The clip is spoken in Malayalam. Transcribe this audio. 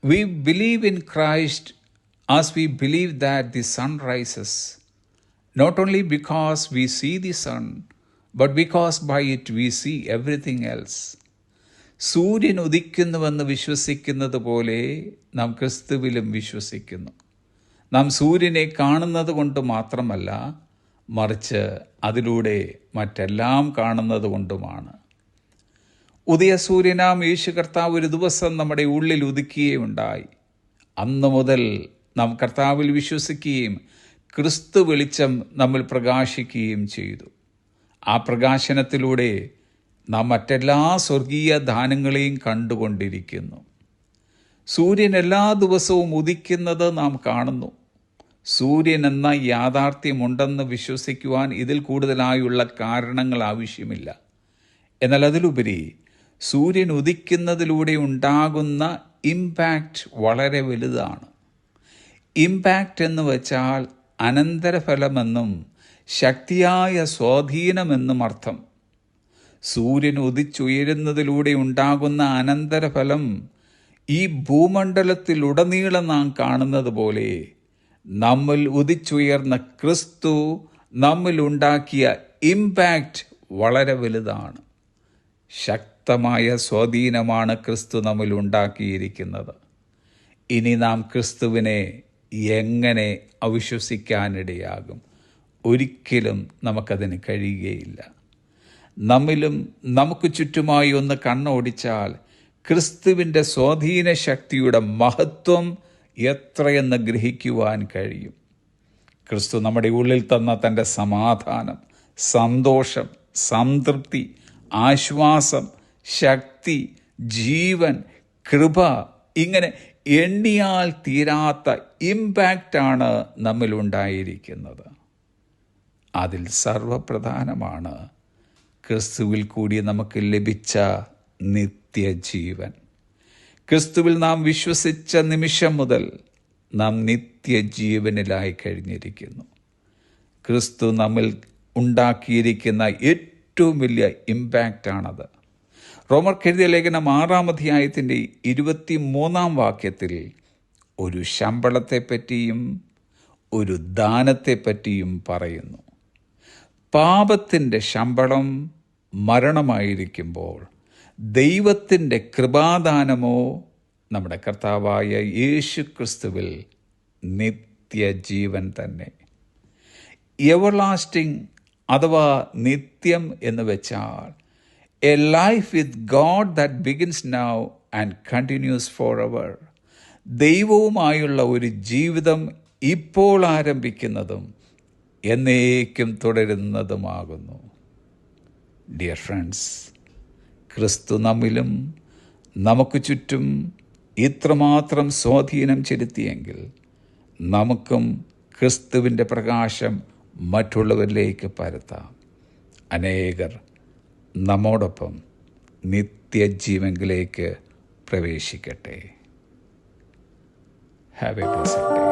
We believe in Christ as we believe that the sun rises, not only because we see the sun, but because by it we see everything else. സൂര്യൻ ഉദിക്കുന്നുവെന്ന് വിശ്വസിക്കുന്നത് പോലെ നാം ക്രിസ്തുവിലും വിശ്വസിക്കുന്നു. നാം സൂര്യനെ കാണുന്നത് കൊണ്ട് മാത്രമല്ല, മറിച്ച് അതിലൂടെ മറ്റെല്ലാം കാണുന്നത് കൊണ്ടുമാണ്. ഉദയസൂര്യനാം യേശു കർത്താവ് ഒരു ദിവസം നമ്മുടെ ഉള്ളിൽ ഉദിക്കുകയുണ്ടായി. അന്നു മുതൽ നാം കർത്താവിൽ വിശ്വസിക്കുകയും ക്രിസ്തു വെളിച്ചം നമ്മിൽ പ്രകാശിക്കുകയും ചെയ്തു. ആ പ്രകാശനത്തിലൂടെ നാം മറ്റെല്ലാ സ്വർഗീയ ദാനങ്ങളെയും കണ്ടുകൊണ്ടിരിക്കുന്നു. സൂര്യൻ എല്ലാ ദിവസവും ഉദിക്കുന്നത് നാം കാണുന്നു. സൂര്യൻ എന്ന യാഥാർത്ഥ്യമുണ്ടെന്ന് വിശ്വസിക്കുവാൻ ഇതിൽ കൂടുതലായുള്ള കാരണങ്ങൾ ആവശ്യമില്ല. എന്നാൽ അതിലുപരി സൂര്യൻ ഉദിക്കുന്നതിലൂടെ ഉണ്ടാകുന്ന ഇമ്പാക്റ്റ് വളരെ വലുതാണ്. ഇമ്പാക്റ്റ് എന്ന് വച്ചാൽ അനന്തരഫലമെന്നും ശക്തിയായ സ്വാധീനമെന്നും അർത്ഥം. സൂര്യൻ ഉദിച്ചുയരുന്നതിലൂടെ ഉണ്ടാകുന്ന അനന്തരഫലം ഈ ഭൂമണ്ഡലത്തിലുടനീളം നാം കാണുന്നത് പോലെ നമ്മിൽ ഉദിച്ചുയർന്ന ക്രിസ്തു നമ്മിൽ ഉണ്ടാക്കിയ ഇമ്പാക്റ്റ് വളരെ വലുതാണ്. ശക്തമായ സ്വാധീനമാണ് ക്രിസ്തു നമ്മിൽ ഉണ്ടാക്കിയിരിക്കുന്നത്. ഇനി നാം ക്രിസ്തുവിനെ എങ്ങനെ അവിശ്വസിക്കാനിടയാകും? ഒരിക്കലും നമുക്കതിന് കഴിയുകയില്ല. നമ്മിലും നമുക്ക് ചുറ്റുമായി ഒന്ന് കണ്ണോടിച്ചാൽ ക്രിസ്തുവിൻ്റെ സ്വാധീന ശക്തിയുടെ മഹത്വം എത്രയെന്ന് ഗ്രഹിക്കുവാൻ കഴിയും. ക്രിസ്തു നമ്മുടെ ഉള്ളിൽ തന്ന തൻ്റെ സമാധാനം, സന്തോഷം, സംതൃപ്തി, ആശ്വാസം, ശക്തി, ജീവൻ, കൃപ, ഇങ്ങനെ എണ്ണിയാൽ തീരാത്ത ഇമ്പാക്റ്റാണ് നമ്മിലുണ്ടായിരിക്കുന്നത്. അതിൽ സർവപ്രധാനമാണ് ക്രിസ്തുവിൽ കൂടി നമുക്ക് ലഭിച്ച നിത്യജീവൻ. ക്രിസ്തുവിൽ നാം വിശ്വസിച്ച നിമിഷം മുതൽ നാം നിത്യജീവനിലായി കഴിഞ്ഞിരിക്കുന്നു. ക്രിസ്തു നമ്മിൽ ഉണ്ടാക്കിയിരിക്കുന്ന ഏറ്റവും വലിയ ഇമ്പാക്റ്റാണത്. റോമർക്കെഴുതിയ ലേഖനം 6-ാം അധ്യായത്തിൻ്റെ 23-ാം വാക്യത്തിൽ ഒരു ശമ്പളത്തെപ്പറ്റിയും ഒരു ദാനത്തെപ്പറ്റിയും പറയുന്നു. പാപത്തിൻ്റെ ശമ്പളം മരണമായിരിക്കുമ്പോൾ ദൈവത്തിൻ്റെ കൃപാദാനമോ നമ്മുടെ കർത്താവായ യേശു ക്രിസ്തുവിൽ നിത്യജീവൻ തന്നെ. എവർലാസ്റ്റിംഗ് അഥവാ നിത്യം എന്ന് വെച്ചാൽ A life with God that begins now and continuous for ever. ദൈവവുമായുള്ള ഒരു ജീവിതം ഇപ്പോൾ ആരംഭിക്കുന്നതും എന്നേക്കും തുടരുന്നതുമാകുന്നു. ഡിയർ ഫ്രണ്ട്സ്, ക്രിസ്തു നമ്മിലും നമുക്ക് ചുറ്റും ഇത്രമാത്രം സ്വാധീനം ചെലുത്തിയെങ്കിൽ നമുക്കും ക്രിസ്തുവിൻ്റെ പ്രകാശം മറ്റുള്ളവരിലേക്ക് പരത്താം. അനേകർ നമ്മോടൊപ്പം നിത്യജീവനിലേക്ക് പ്രവേശിക്കട്ടെ. Have a blessed day.